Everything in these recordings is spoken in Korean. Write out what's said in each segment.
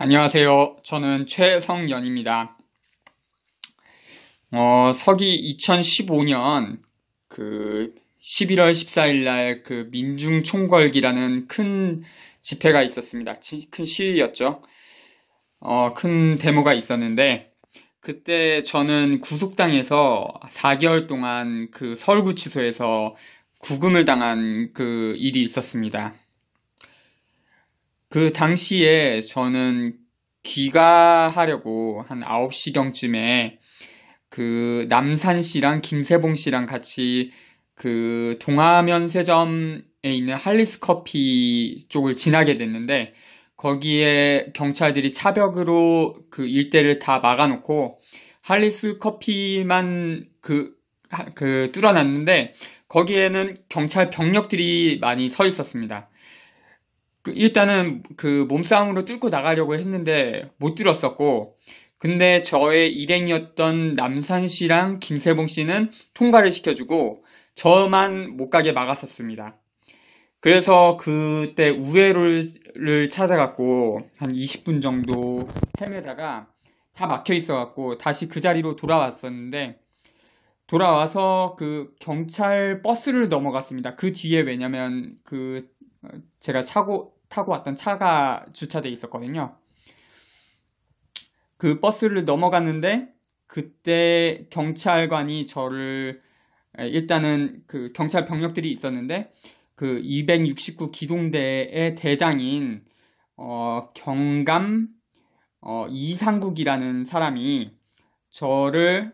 안녕하세요. 저는 최성연입니다. 서기 2015년 11월 14일 날 민중총궐기라는 큰 집회가 있었습니다. 큰 시위였죠. 큰 데모가 있었는데, 그때 저는 구속당해서 4개월 동안 서울구치소에서 구금을 당한 일이 있었습니다. 그 당시에 저는 귀가하려고 한 9시경쯤에 남산시랑 김세봉시랑 같이 동화면세점에 있는 할리스 커피 쪽을 지나게 됐는데, 거기에 경찰들이 차벽으로 일대를 다 막아놓고 할리스 커피만 뚫어놨는데, 거기에는 경찰 병력들이 많이 서 있었습니다. 일단은 몸싸움으로 뚫고 나가려고 했는데 못 뚫었었고, 근데 저의 일행이었던 남산시랑 김세봉씨는 통과를 시켜주고 저만 못 가게 막았었습니다. 그래서 그때 우회로를 찾아갔고 한 20분 정도 헤매다가 다 막혀 있어갖고 다시 그 자리로 돌아왔었는데, 돌아와서 경찰 버스를 넘어갔습니다. 그 뒤에, 왜냐면 제가 타고 왔던 차가 주차돼 있었거든요. 그 버스를 넘어갔는데, 그때 경찰관이 저를, 일단은 경찰 병력들이 있었는데, 269 기동대의 대장인 경감 이상국이라는 사람이 저를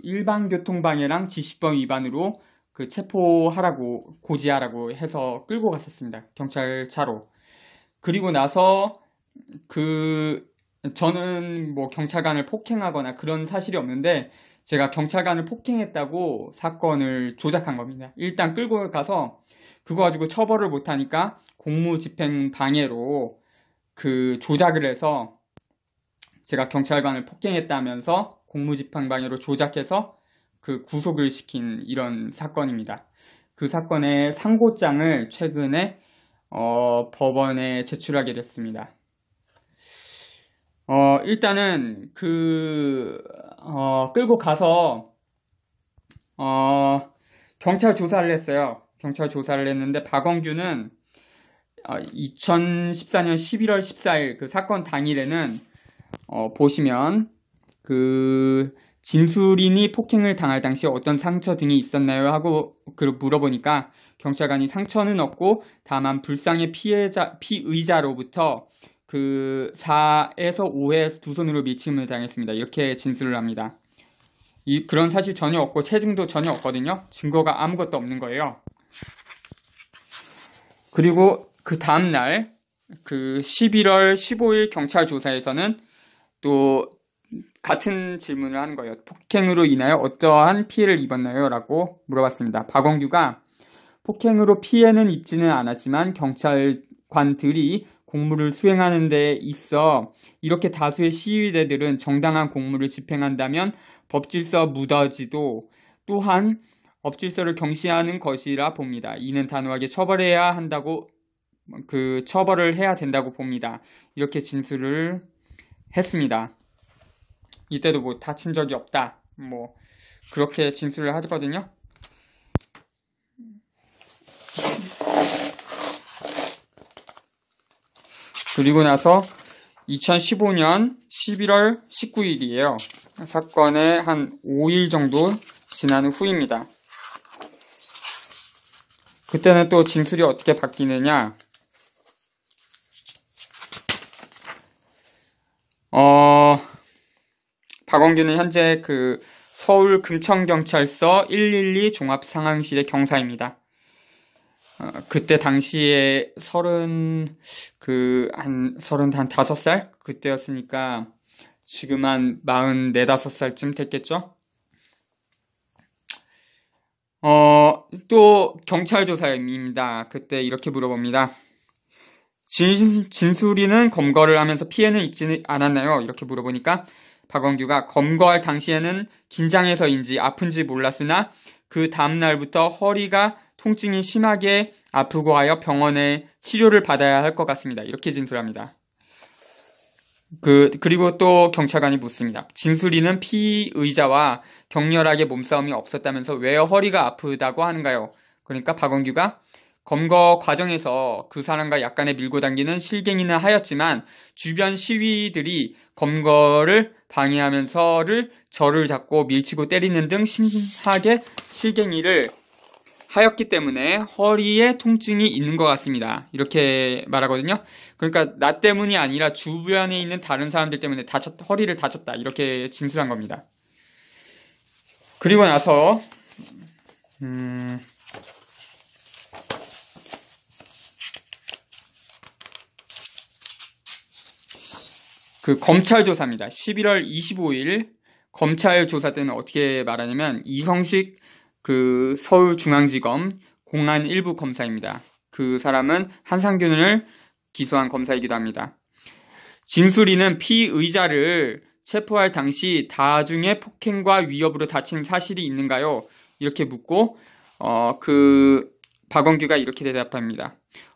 일반교통방해랑 지시법 위반으로 체포하라고, 고지하라고 해서 끌고 갔었습니다. 경찰차로. 그리고 나서 저는 경찰관을 폭행하거나 그런 사실이 없는데, 제가 경찰관을 폭행했다고 사건을 조작한 겁니다. 일단 끌고 가서 그거 가지고 처벌을 못하니까 공무집행 방해로 조작을 해서, 제가 경찰관을 폭행했다면서 공무집행 방해로 조작해서 구속을 시킨 이런 사건입니다. 그 사건의 상고장을 최근에 법원에 제출하게 됐습니다. 일단은 끌고 가서 경찰 조사를 했어요. 경찰 조사를 했는데, 박원규는 2014년 11월 14일 사건 당일에는 보시면 진술인이 폭행을 당할 당시 어떤 상처 등이 있었나요? 하고 물어보니까 경찰관이 상처는 없고 다만 불상의 피의자로부터 4에서 5회 두 손으로 밀침을 당했습니다. 이렇게 진술을 합니다. 그런 사실 전혀 없고 체증도 전혀 없거든요. 증거가 아무것도 없는 거예요. 그리고 그 다음날 11월 15일 경찰 조사에서는 또 같은 질문을 하는 거예요. 폭행으로 인하여 어떠한 피해를 입었나요? 라고 물어봤습니다. 박원규가 폭행으로 피해는 입지는 않았지만 경찰관들이 공무를 수행하는 데 있어 이렇게 다수의 시위대들은 정당한 공무를 집행한다면 법질서 무너지도 또한 법질서를 경시하는 것이라 봅니다. 이는 단호하게 처벌해야 한다고, 처벌을 해야 된다고 봅니다. 이렇게 진술을 했습니다. 이때도 다친 적이 없다, 그렇게 진술을 하거든요. 그리고 나서 2015년 11월 19일이에요. 사건의 한 5일 정도 지난 후입니다. 그때는 또 진술이 어떻게 바뀌느냐. 박원규는 현재 서울 금천경찰서 112 종합상황실의 경사입니다. 그때 당시에 한 35살? 그때였으니까 지금 한 44, 5살쯤 됐겠죠? 또 경찰 조사입니다. 그때 이렇게 물어봅니다. 진술인은 검거를 하면서 피해는 입지는 않았나요? 이렇게 물어보니까 박원규가 검거할 당시에는 긴장해서인지 아픈지 몰랐으나 그 다음날부터 허리가 통증이 심하게 아프고 하여 병원에 치료를 받아야 할 것 같습니다. 이렇게 진술합니다. 그리고 또 경찰관이 묻습니다. 진수리는 피의자와 격렬하게 몸싸움이 없었다면서 왜 허리가 아프다고 하는가요? 그러니까 박원규가 검거 과정에서 그 사람과 약간의 밀고 당기는 실갱이는 하였지만 주변 시위들이 검거를 방해하면서를 저를 잡고 밀치고 때리는 등 심하게 실갱이를 하였기 때문에 허리에 통증이 있는 것 같습니다. 이렇게 말하거든요. 그러니까 나 때문이 아니라 주변에 있는 다른 사람들 때문에 허리를 다쳤다. 이렇게 진술한 겁니다. 그리고 나서 그 검찰 조사입니다. 11월 25일 검찰 조사 때는 어떻게 말하냐면 이성식 그 서울중앙지검 공안 1부 검사입니다. 그 사람은 한상균을 기소한 검사이기도 합니다. 진수리는 피의자를 체포할 당시 다중의 폭행과 위협으로 다친 사실이 있는가요? 이렇게 묻고 박원규가 이렇게 대답합니다.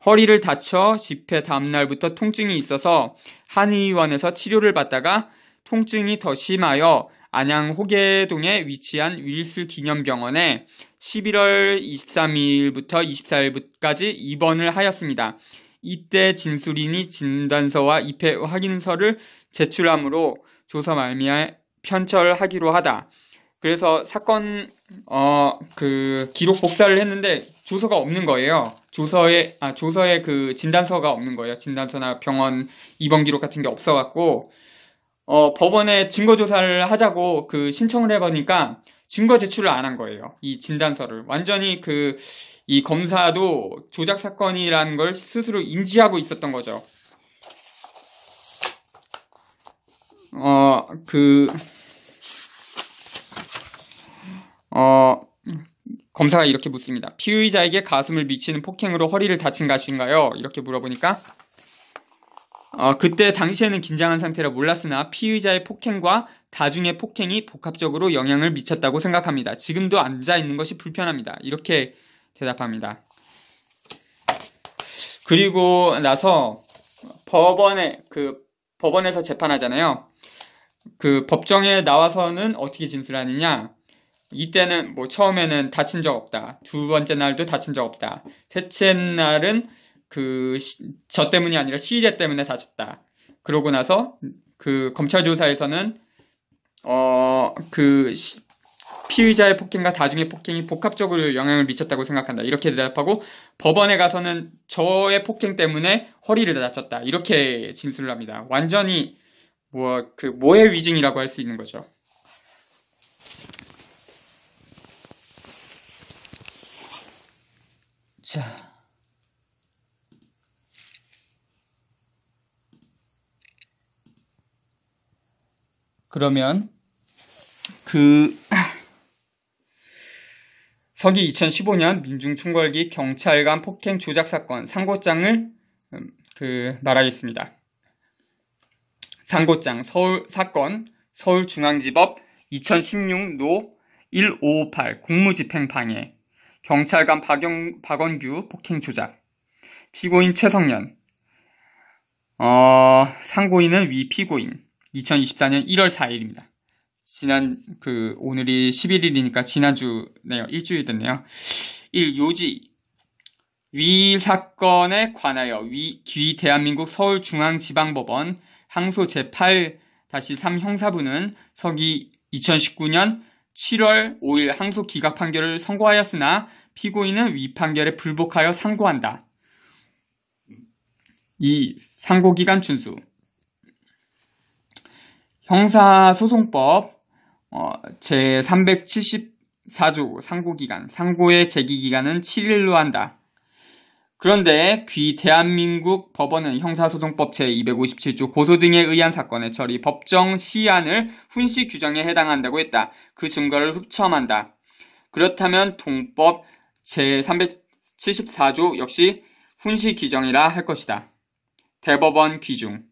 허리를 다쳐 집회 다음날부터 통증이 있어서 한의원에서 치료를 받다가 통증이 더 심하여 안양 호계동에 위치한 윌스 기념병원에 11월 23일부터 24일까지 입원을 하였습니다. 이때 진술인이 진단서와 입회 확인서를 제출함으로 조사 말미에 편철하기로 하다. 그래서 사건 기록 복사를 했는데 조서가 없는 거예요. 조서에 그 진단서가 없는 거예요. 진단서나 병원 입원 기록 같은 게 없어갖고 법원에 증거 조사를 하자고 그 신청을 해보니까 증거 제출을 안 한 거예요. 이 진단서를 완전히 이 검사도 조작 사건이라는 걸 스스로 인지하고 있었던 거죠. 검사가 이렇게 묻습니다. 피의자에게 가슴을 미치는 폭행으로 허리를 다친 것인가요? 이렇게 물어보니까 그때 당시에는 긴장한 상태라 몰랐으나 피의자의 폭행과 다중의 폭행이 복합적으로 영향을 미쳤다고 생각합니다. 지금도 앉아 있는 것이 불편합니다. 이렇게 대답합니다. 그리고 나서 법원에서 재판하잖아요. 그 법정에 나와서는 어떻게 진술하느냐? 이때는 처음에는 다친 적 없다. 두 번째 날도 다친 적 없다. 셋째 날은 저 때문이 아니라 시위대 때문에 다쳤다. 그러고 나서 검찰 조사에서는 피의자의 폭행과 다중의 폭행이 복합적으로 영향을 미쳤다고 생각한다. 이렇게 대답하고 법원에 가서는 저의 폭행 때문에 허리를 다쳤다. 이렇게 진술을 합니다. 완전히 모해 위증이라고 할 수 있는 거죠. 자, 그러면 서기 2015년 민중총궐기 경찰관 폭행 조작 사건 상고장을 말하겠습니다. 상고장 사건 서울중앙지법 2016노 1558 공무집행 방해 경찰관 박원규 폭행 조작 피고인 최성년 상고인은 위 피고인 2024년 1월 4일입니다. 오늘이 11일이니까 지난주네요. 일주일 됐네요. 1. 요지 위 사건에 관하여 귀 대한민국 서울중앙지방법원 항소 제8-3 형사부는 서기 2019년 7월 5일 항소 기각 판결을 선고하였으나 피고인은 위 판결에 불복하여 상고한다. 2. 상고기간 준수 형사소송법 제374조 상고기간 상고의 제기기간은 7일로 한다. 그런데 대한민국 법원은 형사소송법 제257조 고소 등에 의한 사건의 처리 법정 시한을 훈시 규정에 해당한다고 했다. 그 증거를 흡첨한다. 그렇다면 동법 제374조 역시 훈시 규정이라 할 것이다. 대법원 귀중